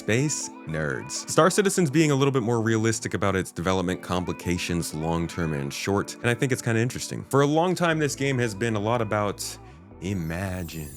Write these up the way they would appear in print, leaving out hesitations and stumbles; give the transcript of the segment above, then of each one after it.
Space nerds. Star Citizen's being a little bit more realistic about its development complications, long-term and short, and I think it's kind of interesting. For a long time, this game has been a lot about imagine.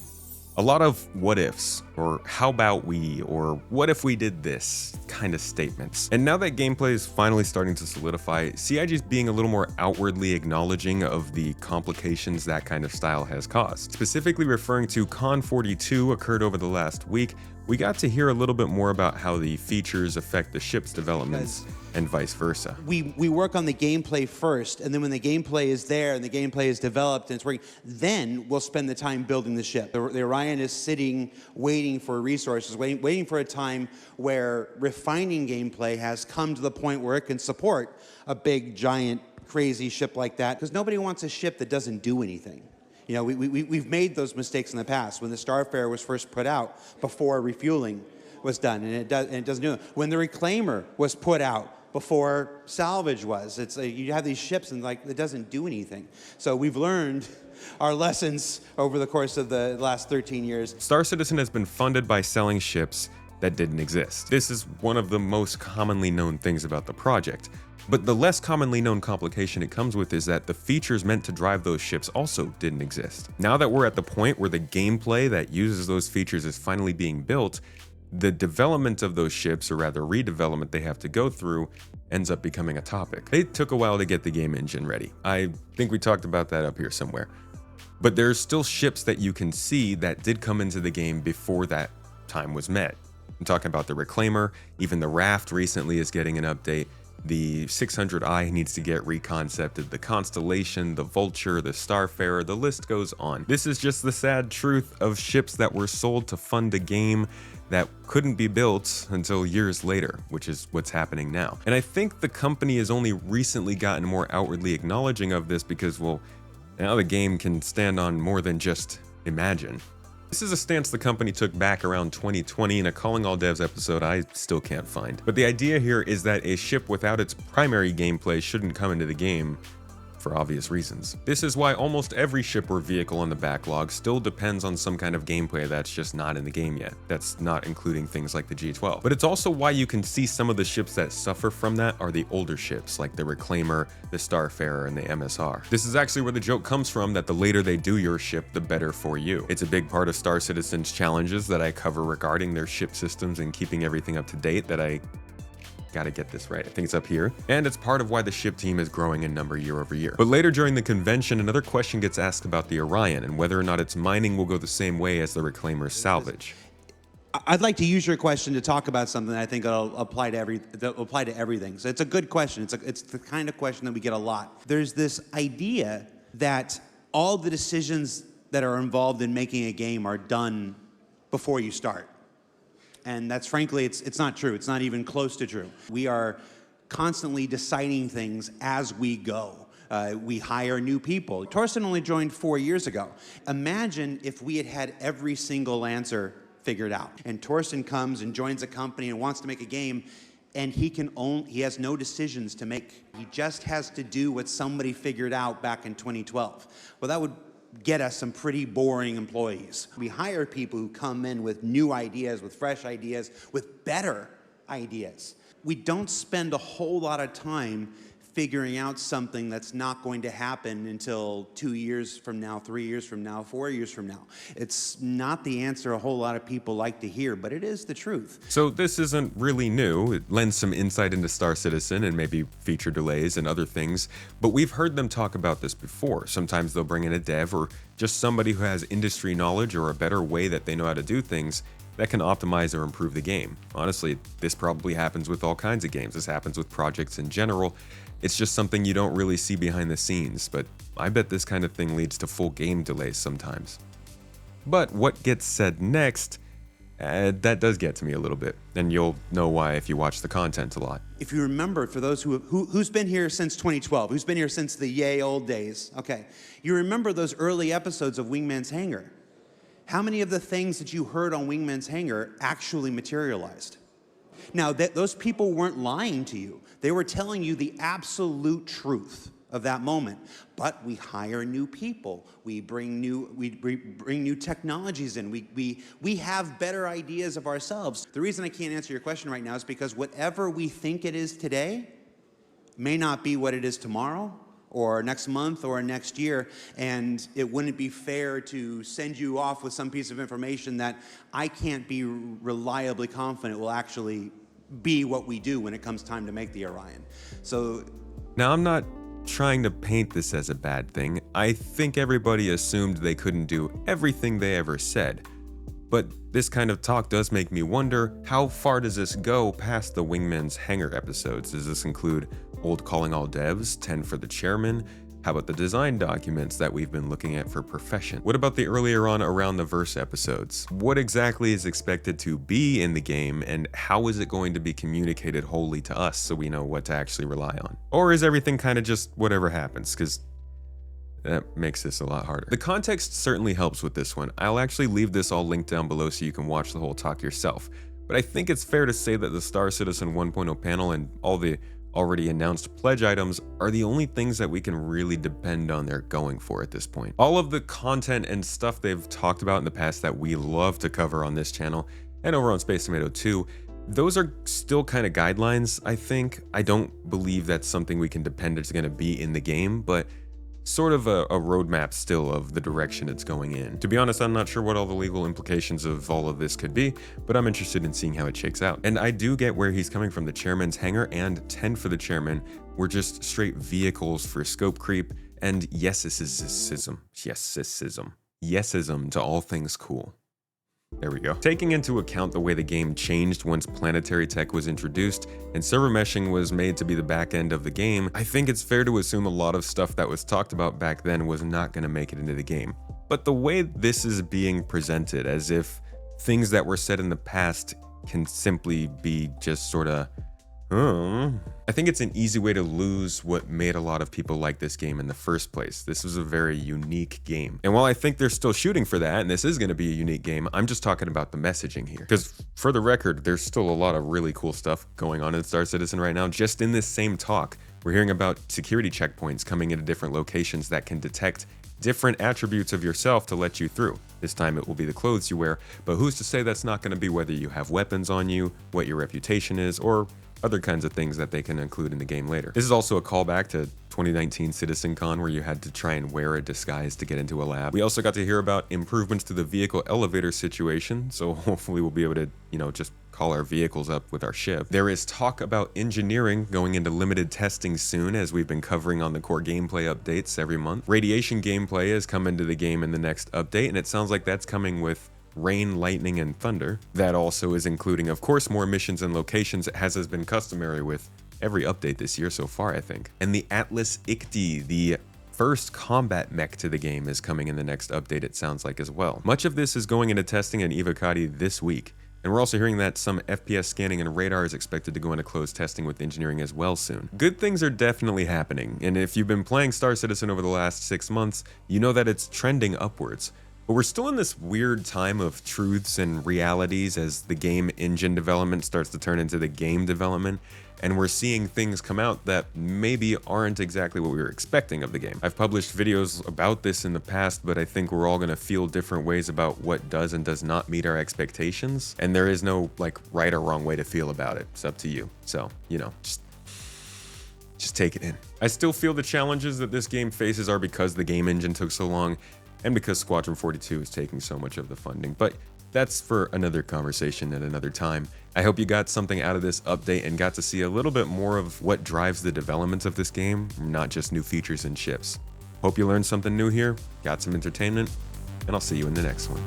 A lot of what ifs, or how about we, or what if we did this kind of statements. And now that gameplay is finally starting to solidify, CIG is being a little more outwardly acknowledging of the complications that kind of style has caused. Specifically referring to Con 42 occurred over the last week, we got to hear a little bit more about how the features affect the ship's developments and vice versa. We work on the gameplay first, and then when the gameplay is there and the gameplay is developed and it's working, then we'll spend the time building the ship. The Orion is sitting, waiting for resources, waiting for a time where refining gameplay has come to the point where it can support a big, giant, crazy ship like that, because nobody wants a ship that doesn't do anything. You know, we've made those mistakes in the past. When the Starfarer was first put out, before refueling was done, and it doesn't do it. When the Reclaimer was put out, before salvage was, it's you have these ships and like it doesn't do anything. So we've learned our lessons over the course of the last 13 years. Star Citizen has been funded by selling ships that didn't exist. This is one of the most commonly known things about the project. But the less commonly known complication it comes with is that the features meant to drive those ships also didn't exist. Now that we're at the point where the gameplay that uses those features is finally being built, the development of those ships, or rather redevelopment they have to go through, ends up becoming a topic. It took a while to get the game engine ready. I think we talked about that up here somewhere. But there's still ships that you can see that did come into the game before that time was met. I'm talking about the Reclaimer, even the Raft recently is getting an update. The 600i needs to get reconcepted, the Constellation, the Vulture, the Starfarer, the list goes on. This is just the sad truth of ships that were sold to fund a game that couldn't be built until years later, which is what's happening now. And I think the company has only recently gotten more outwardly acknowledging of this because, well, now the game can stand on more than just imagine. This is a stance the company took back around 2020 in a Calling All Devs episode I still can't find. But the idea here is that a ship without its primary gameplay shouldn't come into the game, for obvious reasons. This is why almost every ship or vehicle on the backlog still depends on some kind of gameplay that's just not in the game yet. That's not including things like the G12. But it's also why you can see some of the ships that suffer from that are the older ships, like the Reclaimer, the Starfarer, and the MSR. This is actually where the joke comes from that the later they do your ship, the better for you. It's a big part of Star Citizen's challenges that I cover regarding their ship systems and keeping everything up to date that I gotta get this right. I think it's up here. And it's part of why the ship team is growing in number year over year. But later during the convention, another question gets asked about the Orion and whether or not its mining will go the same way as the Reclaimer's salvage. I'd like to use your question to talk about something that I think will apply to everything. So it's a good question. It's the kind of question that we get a lot. There's this idea that all the decisions that are involved in making a game are done before you start. And that's frankly, it's not true. It's not even close to true. We are constantly deciding things as we go. We hire new people. Torsten only joined 4 years ago. Imagine if we had had every single answer figured out. And Torsten comes and joins a company and wants to make a game, and he has no decisions to make. He just has to do what somebody figured out back in 2012. Well, that would get us some pretty boring employees. We hire people who come in with new ideas, with fresh ideas, with better ideas. We don't spend a whole lot of time figuring out something that's not going to happen until 2 years from now, 3 years from now, 4 years from now. It's not the answer a whole lot of people like to hear, but it is the truth. So this isn't really new. It lends some insight into Star Citizen and maybe feature delays and other things, but we've heard them talk about this before. Sometimes they'll bring in a dev or just somebody who has industry knowledge or a better way that they know how to do things that can optimize or improve the game. Honestly, this probably happens with all kinds of games. This happens with projects in general. It's just something you don't really see behind the scenes, but I bet this kind of thing leads to full game delays sometimes. But what gets said next, that does get to me a little bit, and you'll know why if you watch the content a lot. If you remember, for those who's been here since 2012, who's been here since the yay old days, okay, you remember those early episodes of Wingman's Hangar. How many of the things that you heard on Wingman's Hangar actually materialized? Now, those people weren't lying to you. They were telling you the absolute truth. of that moment. But we hire new people. We bring new technologies in. We have better ideas of ourselves. The reason I can't answer your question right now is because whatever we think it is today may not be what it is tomorrow, or next month, or next year, and it wouldn't be fair to send you off with some piece of information that I can't be reliably confident will actually be what we do when it comes time to make the Orion. So now, I'm not trying to paint this as a bad thing. I think everybody assumed they couldn't do everything they ever said. But this kind of talk does make me wonder, how far does this go past the Wingman's Hangar episodes? Does this include old calling all devs, 10 for the chairman? How about the design documents that we've been looking at for Profession? What about the earlier on Around the Verse episodes? What exactly is expected to be in the game, and how is it going to be communicated wholly to us so we know what to actually rely on? Or is everything kind of just whatever happens? Because that makes this a lot harder. The context certainly helps with this one. I'll actually leave this all linked down below so you can watch the whole talk yourself. But I think it's fair to say that the Star Citizen 1.0 panel and all the already announced pledge items are the only things that we can really depend on they're going for at this point. All of the content and stuff they've talked about in the past that we love to cover on this channel and over on Space Tomato 2, those are still kind of guidelines, I think. I don't believe that's something we can depend it's going to be in the game, but sort of a roadmap still of the direction it's going in. To be honest, I'm not sure what all the legal implications of all of this could be, but I'm interested in seeing how it shakes out. And I do get where he's coming from. The chairman's hangar and 10 for the chairman were just straight vehicles for scope creep and yesism to all things cool. There we go. Taking into account the way the game changed once planetary tech was introduced and server meshing was made to be the back end of the game, I think it's fair to assume a lot of stuff that was talked about back then was not going to make it into the game. But the way this is being presented, as if things that were said in the past can simply be just sort of, I think it's an easy way to lose what made a lot of people like this game in the first place. This was a very unique game. And while I think they're still shooting for that, and this is going to be a unique game, I'm just talking about the messaging here. Because for the record, there's still a lot of really cool stuff going on in Star Citizen right now. Just in this same talk, we're hearing about security checkpoints coming into different locations that can detect different attributes of yourself to let you through. This time it will be the clothes you wear, but who's to say that's not going to be whether you have weapons on you, what your reputation is, or other kinds of things that they can include in the game later. This is also a callback to 2019 CitizenCon, where you had to try and wear a disguise to get into a lab. We also got to hear about improvements to the vehicle elevator situation, so hopefully we'll be able to, just call our vehicles up with our ship. There is talk about engineering going into limited testing soon, as we've been covering on the core gameplay updates every month. Radiation gameplay has come into the game in the next update, and it sounds like that's coming with rain, lightning, and thunder. That also is including, of course, more missions and locations, as has been customary with every update this year so far, I think. And the Atlas ICTY, the first combat mech to the game, is coming in the next update, it sounds like, as well. Much of this is going into testing in Evocati this week. And we're also hearing that some FPS scanning and radar is expected to go into closed testing with engineering as well soon. Good things are definitely happening, and if you've been playing Star Citizen over the last 6 months, you know that it's trending upwards. But we're still in this weird time of truths and realities as the game engine development starts to turn into the game development, and we're seeing things come out that maybe aren't exactly what we were expecting of the game. I've published videos about this in the past, but I think we're all going to feel different ways about what does and does not meet our expectations, and there is no right or wrong way to feel about it. It's up to you. So, just take it in. I still feel the challenges that this game faces are because the game engine took so long, and because Squadron 42 is taking so much of the funding, but that's for another conversation at another time. I hope you got something out of this update and got to see a little bit more of what drives the development of this game, not just new features and ships. Hope you learned something new here, got some entertainment, and I'll see you in the next one.